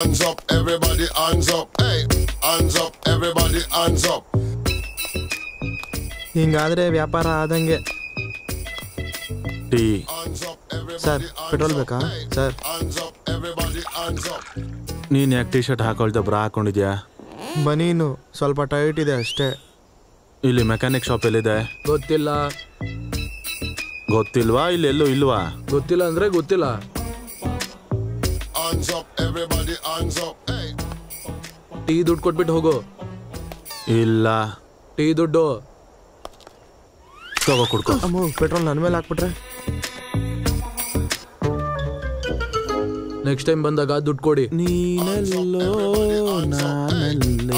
Hands up, everybody, hands up. Hey, hands up, everybody, hands up. ಹಿಂಗಾದ್ರೆ ವ್ಯಾಪಾರ ಆದಂಗೆ. Tea sir, petrol ಬೇಕಾ sir? ನೀನು ಯಾಕೆ ಟಿ ಶರ್ಟ್ ಹಾಕೊಳ್ತಾ ಬ್ರಾ ಹಾಕೊಂಡಿದ್ಯಾ? ಬನೀನು ಸ್ವಲ್ಪ ಟೈಟ್ ಇದೆ ಅಷ್ಟೇ. ಇಲ್ಲಿ ಮೆಕ್ಯಾನಿಕ್ ಶಾಪ್ ಎಲ್ಲಿದೆ? ಗೊತ್ತಿಲ್ಲ. ಗೊತ್ತಿಲ್ವಾ? ಇಲ್ಲಿ ಎಲ್ಲೂ ಇಲ್ವಾ? ಗೊತ್ತಿಲ್ಲ ಅಂದ್ರೆ ಗೊತ್ತಿಲ್ಲ. ಟೀ ದುಡ್ಡು ಕೊಟ್ಬಿಟ್ಟು ಹೋಗು. ಇಲ್ಲ. ಟೀ ದುಡ್ಡು ತಗೋ ಕುಡ್ಕೊ. ಅಮ್ಮ, ಪೆಟ್ರೋಲ್ ನನ್ನ ಮೇಲೆ ಹಾಕ್ಬಿಟ್ರೆ ನೆಕ್ಸ್ಟ್ ಟೈಮ್ ಬಂದಾಗ ದುಡ್ಡು ಕೊಡಿ. ನೀನಲ್ಲೋ ನಾನಲ್ಲೇ.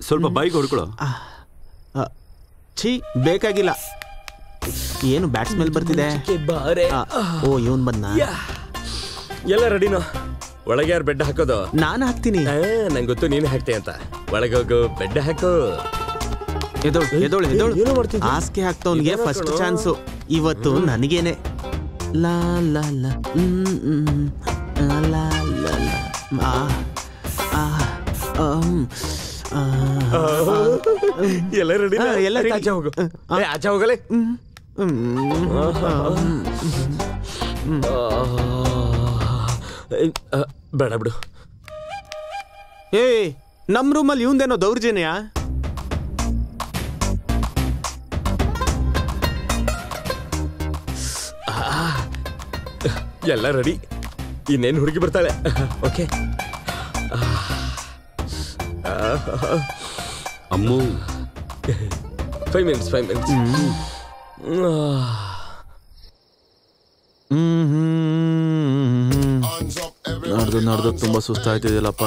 ಸ್ವಲ್ಪ ಬೈಕ್ ಹೊಡ್ಕೊಳು. ಛೀ, ಬೇಕಾಗಿಲ್ಲ. ಏನು ಬ್ಯಾಟ್ ಸ್ಮೆಲ್ ಬರ್ತಿದೆ. ಓ, ಇವನ್ ಬಂದ. ಎಲ್ಲ ರೆಡಿನೋ? ಒಳಗೆ ಯಾರು ಬೆಡ್ ಹಾಕೋದು? ನಾನು ಹಾಕ್ತೀನಿ. ನಂಗೆ ಗೊತ್ತು ನೀನು ಹಾಕ್ತೆ ಅಂತ. ಒಳಗೆ ಹೋಗು, ಬೆಡ್ ಹಾಕು. ಎದೋಳು ಹಾಸಿಗೆ ಹಾಕ್ತವನ್ಗೆ ಫಸ್ಟ್ ಚಾನ್ಸು. ಇವತ್ತು ನನಗೇನೆ. ಲಾ ಲಾ ಲಾ ಲಾ ಲಾ ಲಾ. ಎಲ್ಲ ರೆಡಿ? ಎಲ್ಲ ಆಚೆ ಹೋಗು. ಆಚೆ ಹೋಗಲೇ. ಬೇಡ ಬಿಡು. ಏ, ನಮ್ ರೂಮಲ್ಲಿ ಇವಂದೇನೋ ದೌರ್ಜನ್ಯ. ಎಲ್ಲ ರೆಡಿ. ಇನ್ನೇನು ಹುಡುಗಿ ಬರ್ತಾಳೆ. ಓಕೆ. ಅಮ್ಮು, 5 minutes. ನಡೆದು ತುಂಬಾ ಸುಸ್ತಾಯ್ತಿದೆಯಲ್ಲಪ್ಪ.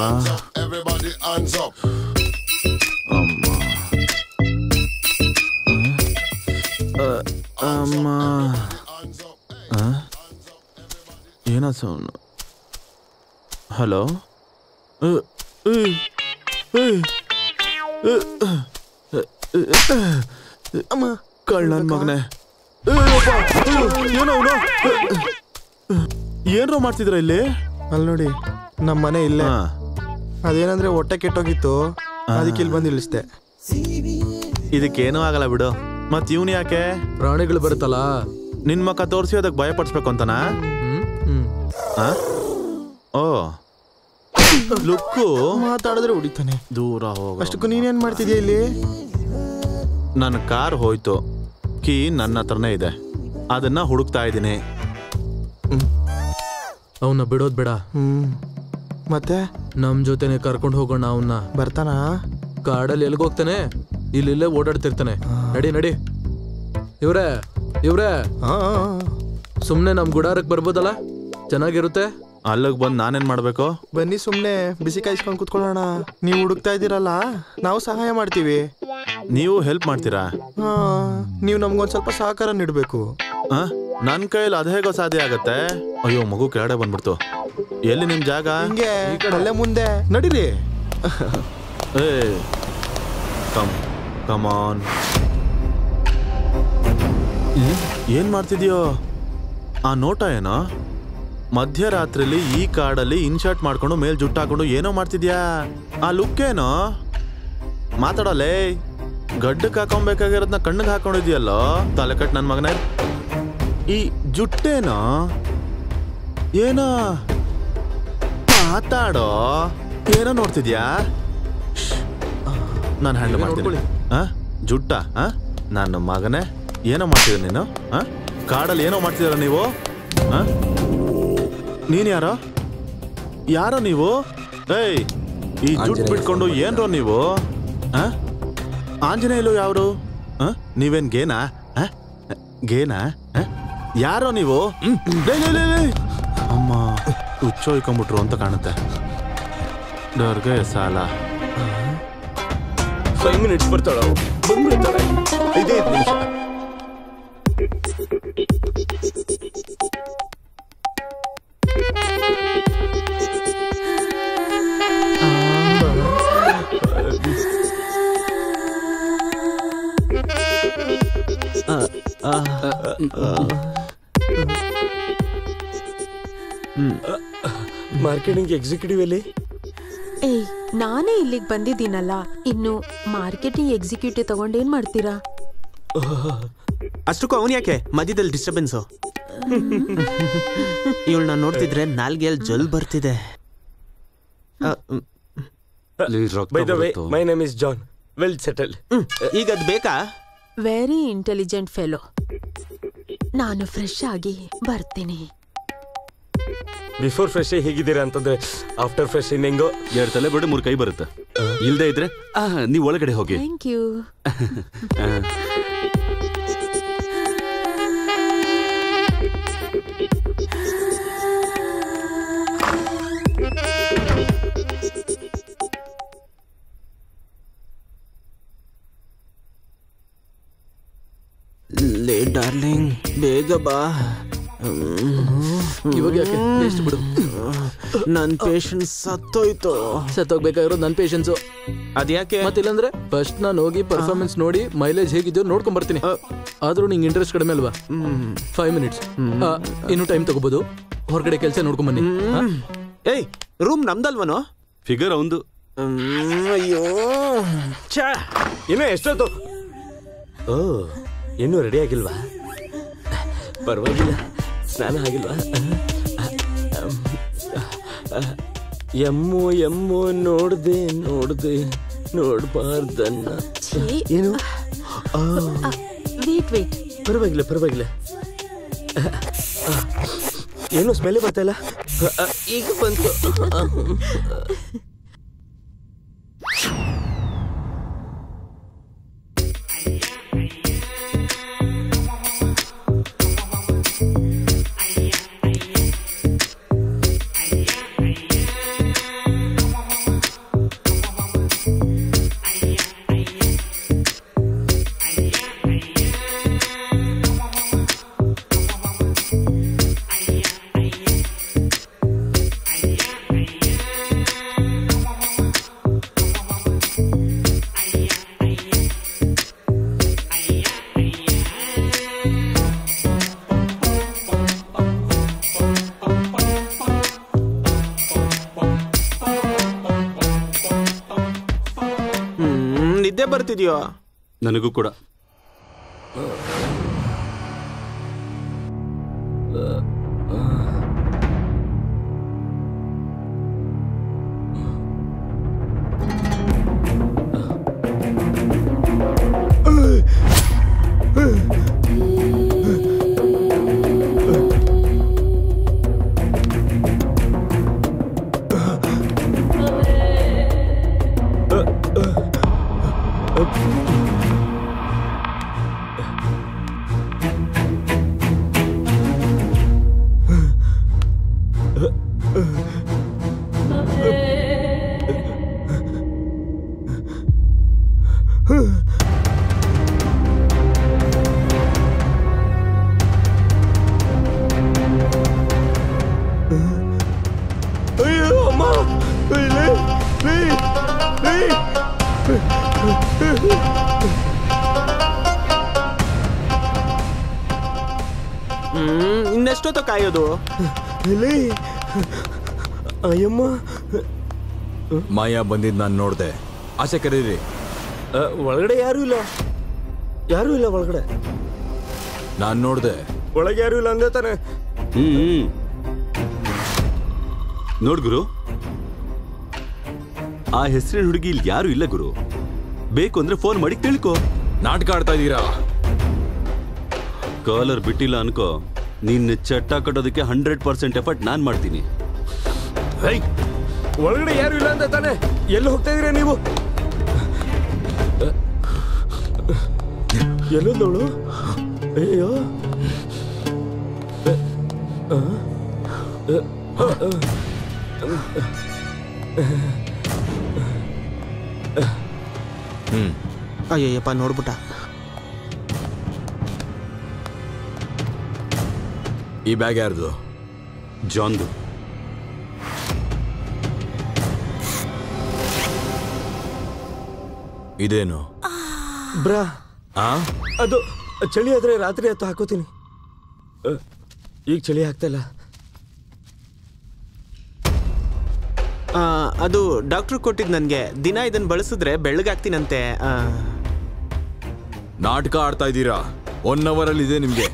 ಅಮ್ಮ, ಏನ ಸೌಂಡ್? ಹಲೋ, ಅಮ್ಮ, ಕಳ್ಳನ್ ಮಗನೆ. ಏನೋ ಏನ್ರೋ ಮಾಡ್ತಿದ್ರ ಇಲ್ಲಿ? ಅಲ್ಲಿ ನೋಡಿ, ನಮ್ಮ ಮನೆ ಇಲ್ಲೇ. ಅದೇನಂದ್ರೆ ಹೊಟ್ಟೆ ಕೆಟ್ಟೋಗಿತ್ತು, ಅದಕ್ಕೆ ಇಲ್ಲಿ ಬಂದು ಇಳಿಸ್ದೆ. ಇದಕ್ಕೇನೂ ಆಗಲ್ಲ ಬಿಡು. ಮತ್ ಇವನ್ ಯಾಕೆ? ಪ್ರಾಣಿಗಳು ಬರುತ್ತಲ್ಲ, ನಿನ್ ಮಕ್ಕ ತೋರಿಸಿ ಅದಕ್ಕೆ ಭಯ ಪಡಿಸ್ಬೇಕು ಅಂತನಾ? ಓ, ಲುಕ್ಕು ಮಾತಾಡಿದ್ರೆ ಹೊಡಿತಾನೆ. ದೂರ ಹೋಗ. ಅಷ್ಟಕ್ಕೂ ನೀನೇನ್ ಮಾಡ್ತಿದ್ಯಾ ಇಲ್ಲಿ? ನನ್ನ ಕಾರ್ ಹೋಯ್ತು, ಕೀ ನನ್ನ ಹತ್ರನೇ ಇದೆ, ಅದನ್ನ ಹುಡುಕ್ತಾ ಇದ್ದೀನಿ. ಅವನ್ನ ಬಿಡೋದ್ ಬೇಡ. ಮತ್ತೆ ನಮ್ ಜೊತೆನೆ ಕರ್ಕೊಂಡು ಹೋಗೋಣ ಅವನ್ನ. ಬರ್ತಾನ? ಕಾಡಲ್ಲಿ ಎಲ್ಗೋಗ್ತಾನೆ, ಇಲ್ಲೇ ಓಡಾಡ್ತಿರ್ತಾನೆ. ನಡಿ. ಇವ್ರೆ ಸುಮ್ನೆ ನಮ್ ಗುಡಾರಕ್ ಬರ್ಬೋದಲ್ಲ, ಚೆನ್ನಾಗಿರುತ್ತೆ. ಅಲ್ಲಿಗೆ ಬಂದು ನಾನೇನ್ ಮಾಡ್ಬೇಕು? ಬನ್ನಿ, ಸುಮ್ನೆ ಬಿಸಿ ಕಾಯಿಸ್ಕೊಂಡು ಕುತ್ಕೊಳ್ಳೋಣ. ನೀವು ಹುಡುಕ್ತಾ ಇದ್ದೀರಲ್ಲ, ನಾವು ಸಹಾಯ ಮಾಡ್ತೀವಿ. ನೀವು ಹೆಲ್ಪ್ ಮಾಡ್ತೀರಾ? ನೀವು ನಮ್ಗೊಂದ್ ಸ್ವಲ್ಪ ಸಹಕಾರ ನೀಡಬೇಕು. ನನ್ ಕೈಯಲ್ಲಿ ಅದ್ ಹೇಗೋ ಸಾಧ್ಯ ಆಗತ್ತೆ? ಅಯ್ಯೋ, ಮಗು ಕೆಳಗಡೆ ಬಂದ್ಬಿಡ್ತು. ಎಲ್ಲಿ ನಿಮ್ ಜಾಗ? ಹಿಂಗೆ ಅಲ್ಲೇ ಮುಂದೆ ನಡೀರಿ. ಏ, ಕಮ್ ಆನ್. ಏನ್ ಮಾಡ್ತಿದ್ಯೋ? ಆ ನೋಟ ಏನೋ? ಮಧ್ಯರಾತ್ರಿಲಿ ಈ ಕಾಡಲ್ಲಿ ಇನ್ಶರ್ಟ್ ಮಾಡ್ಕೊಂಡು ಮೇಲ್ ಜುಟ್ಟು ಹಾಕೊಂಡು ಏನೋ ಮಾಡ್ತಿದ್ಯಾ? ಆ ಲುಕ್ ಏನೋ? ಮಾತಾಡಲೇ. ಗಡ್ಡಕ್ಕೆ ಹಾಕೊಬೇಕಾಗಿರೋದನ್ನ ಕಣ್ಣಿಗೆ ಹಾಕೊಂಡಿದ್ಯಲ್ಲೋ, ತಲೆ ಕಟ್ ನನ್ ಮಗನೇ. ಈ ಜುಟ್ಟೇನೋ? ಏನೋ ಮಾತಾಡೋ. ಏನೋ ನೋಡ್ತಿದ್ಯಾ? ನಾನು ಹ್ಯಾಂಡಲ್ ಮಾಡ್ತೀನಿ. ಜುಟ್ಟ? ನನ್ನ ಮಗನೇ, ಏನೋ ಮಾಡ್ತಿದ್ಯ ನೀನು? ಕಾಡಲ್ಲಿ ಏನೋ ಮಾಡ್ತಿದ್ದೀರ ನೀವು? ನೀನ್ ಯಾರೋ ನೀವು? ಏಯ್, ಈ ಜುಟ್ ಬಿಟ್ಕೊಂಡು ಏನ್ರೋ ನೀವು? ಆಂಜನೇಯಲು ಯಾರು? ನೀವೇನ್ ಗೇನಾ? ಯಾರೋ ನೀವು? ಅಮ್ಮ, ಹುಚ್ಚೋಯ್ಕೊಂಬಿಟ್ರು ಅಂತ ಕಾಣುತ್ತೆ. ಡರ್ಗೆ ಸಾಲ. 5 minutes ಬರ್ತಾಳ, ಬಂದ್ಬಿಡ್ತಾಳೆ. 5 ನಿಮಿಷ. ಮಾರ್ಕೆಟಿಂಗ್ ಎಕ್ಸಿಕ್ಯೂಟಿವ್ ಅಲ್ಲಿ ಏಯ್ ನಾನೇ ಇಲ್ಲಿಗೆ ಬಂದಿದ್ದೀನಲ್ಲ, ಇನ್ನು ಮಾರ್ಕೆಟಿಂಗ್ ಎಕ್ಸಿಕ್ಯೂಟಿವ್ ತಗೊಂಡೇನ್ ಮಾಡ್ತೀರಾ? ಅಷ್ಟಕ್ಕೂ ಅವನ್ ಯಾಕೆ ಮಧ್ಯದಲ್ಲಿ ಡಿಸ್ಟರ್ಬೆನ್ಸು? ಇವಳನ್ನ ನೋಡ್ತಿದ್ರೆ ನಾಲ್ಗೆಯಲ್ಲಿ ಜಲ್ ಬರ್ತಿದೆ. By the way my name is John, well settle. ಈಗ ಅದು ಬೇಕಾ? Very intelligent fellow. ನಾನು ಫ್ರೆಶ್ ಆಗಿ ಬರ್ತೀನಿ. ಬಿಫೋರ್ ಫ್ರೆಶ್ ಹೇಗಿದ್ದೀರಾ ಅಂತಂದ್ರೆ ಆಫ್ಟರ್ ಫ್ರೆಶ್ ಇನ್ ಹೆಂಗೋ 2 ತಲೆ ಬಡಿ 3 ಕೈ ಬರುತ್ತೆ. ಇಲ್ದೇ ಇದ್ರೆ ನೀವು ಒಳಗಡೆ ಹೋಗಿ. Thank you. ಲೇ ಡಾರ್ಲಿಂಗ್, ಬೇಗ ಬಾ. ಇವಾಗ ಯಾಕೆ ಎಷ್ಟು ಬಿಡು. ನನ್ ಪೇಷನ್ಸ್ ಸತ್ತೋಯ್ತು. ಸತ್ತೋಗ್ಬೇಕಾಗಿರೋದು ನನ್ನ ಪೇಷನ್ಸು. ಅದ್ಯಾಕೆ? ಮತ್ತಿಲ್ಲಂದ್ರೆ ಫಸ್ಟ್ ನಾನು ಹೋಗಿ ಪರ್ಫಾರ್ಮೆನ್ಸ್ ನೋಡಿ ಮೈಲೇಜ್ ಹೇಗಿದೆಯೋ ನೋಡ್ಕೊಂಡ್ ಬರ್ತೀನಿ. ಆದ್ರೂ ನಿಂಗೆ ಇಂಟ್ರೆಸ್ಟ್ ಕಡಿಮೆ ಅಲ್ವಾ? 5 ಮಿನಿಟ್ಸ್ ಇನ್ನು ಟೈಮ್ ತಗೋಬಹುದು. ಹೊರಗಡೆ ಕೆಲಸ ನೋಡ್ಕೊಂಡ್ ಬನ್ನಿ. ಏಯ್, ರೂಮ್ ನಮ್ದಲ್ವನೋ? ಫಿಗರ್ ಅವಂದು. ಅಯ್ಯೋ ಛಾ, ಇನ್ನು ಎಷ್ಟೊತ್ತು? ಓ, ಇನ್ನೂ ರೆಡಿ ಆಗಿಲ್ವಾ? ಪರವಾಗಿಲ್ಲ, ಸ್ನಾನ ಆಗಿಲ್ವಾ? ಎಮ್ಮೋ ನೋಡ್ದೆ ನೋಡ್ಬಾರ್ದನ್ನ. ಏನು? ವೇಟ್. ಪರವಾಗಿಲ್ಲ. ಏನು ಸ್ಮೆಲ್ ಬರ್ತಾ ಇಲ್ಲ? ಈಗ ಬಂತು. ನಿದ್ದೆ ಬರ್ತಿದ್ಯೋ? ನನಗೂ ಕೂಡ. ಇನ್ನೆಷ್ಟೊತ್ತ ಕಾಯೋದು? ಅಯ್ಯಮ್ಮ, ಮಾಯಾ ಬಂದಿದ್ದು ನಾನು ನೋಡ್ದೆ. ಆಚೆ ಕರೀರಿ. ಒಳಗಡೆ ಯಾರು ಇಲ್ಲ ಒಳಗಡೆ. ನಾನು ನೋಡ್ದೆ. ಒಳಗೆ ಯಾರು ಇಲ್ಲ ಅಂದೆ ತಾನೆ? ನೋಡ್ ಗುರು, ಆ ಹೆಸರಿನ ಹುಡುಗಿ ಇಲ್ಲಿ ಯಾರು ಇಲ್ಲ ಗುರು. ಬೇಕು ಅಂದ್ರೆ ಫೋನ್ ಮಾಡಿ ತಿಳ್ಕೊ. ನಾಟಕ ಆಡ್ತಾ ಇದ್ದೀರಾ? ಕಾಲರ್ ಬಿಟ್ಟಿಲ್ಲ ಅನ್ಕೋ, ನಿನ್ನ ಚಟ್ಟ ಕಟ್ಟೋದಕ್ಕೆ 100% ಎಫರ್ಟ್ ನಾನ್ ಮಾಡ್ತೀನಿ. ಒಳಗಡೆ ಯಾರು ಇಲ್ಲ ಅಂತ ತಾನೆ? ಎಲ್ಲಿ ಹೋಗ್ತಾ ಇದೀರ ನೀವು? ಎಲ್ಲೋಳು? ಅಯ್ಯೋ, ಅಯ್ಯಪ್ಪ, ನೋಡ್ಬಿಟ್ಟ. ಈ ಬ್ಯಾಗ್ ಯಾರ್ದು? ಜಾನ್ದು. ಇದೇನು ಬ್ರಾ? ಆ? ಅದು ಚಳಿ ಆದ್ರೆ ರಾತ್ರಿ ಹೊತ್ತು ಹಾಕೋತೀನಿ. ಈಗ ಚಳಿ ಆಗ್ತಾ ಇಲ್ಲ. ಅದು ಡಾಕ್ಟ್ರು ಕೊಟ್ಟಿದ್ದು ನನಗೆ. ದಿನ ಇದನ್ನು ಬಳಸಿದ್ರೆ ಬೆಳ್ಳಗಾಗ್ತೀನಂತೆ. ನಾಟಕ ಆಡ್ತಾ ಇದ್ದೀರಾ? 1 hour ಅಲ್ಲಿ ಇದೆ ನಿಮ್ಗೆ.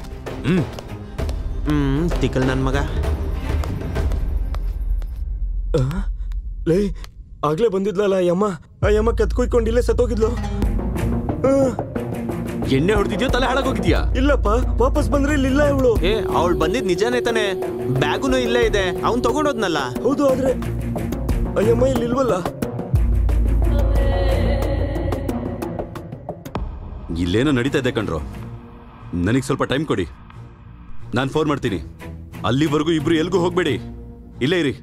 ತಿಕ್ಕಲ್ ನನ್ನ ಮಗ. ಲೇ, ಆಗ್ಲೇ ಬಂದಿದ್ಲಲ್ಲ ಆ ಯಮ್ಮ ಕತ್ಕೊಯ್ಕೊಂಡು ಇಲ್ಲೇ ಸತ್ತೋಗಿದ್ಲು. ಎಣ್ಣೆ ಹೊಡೆದಿದ್ಯೋ ತಲೆ ಹಾಳಾಗೋಗಿದ್ಯಾ? ಇಲ್ಲಪ್ಪ, ವಾಪಸ್ ಬಂದ್ರೆ ಇಲ್ಲಿಲ್ಲ ಇವಳು. ಅವಳು ಬಂದಿದ್ ನಿಜಾನೇ ತಾನೆ? ಬ್ಯಾಗುನು ಇಲ್ಲೇ ಇದೆ, ಅವ್ನು ತಗೊಂಡೋದ್ನಲ್ಲ. ಹೌದು, ಆದ್ರೆ ಅಯ್ಯಮ್ಮ ಇಲ್ಲಿ ಇಲ್ವಲ್ಲ. ಇಲ್ಲೇನೋ ನಡೀತಾ ಇದೆ ಕಣ್ರು. ನನಗೆ ಸ್ವಲ್ಪ ಟೈಮ್ ಕೊಡಿ, ನಾನು ಫೋನ್ ಮಾಡ್ತೀನಿ. ಅಲ್ಲಿವರೆಗೂ ಇಬ್ರು ಎಲ್ಗೂ ಹೋಗ್ಬೇಡಿ, ಇಲ್ಲೇ ಇರಿ.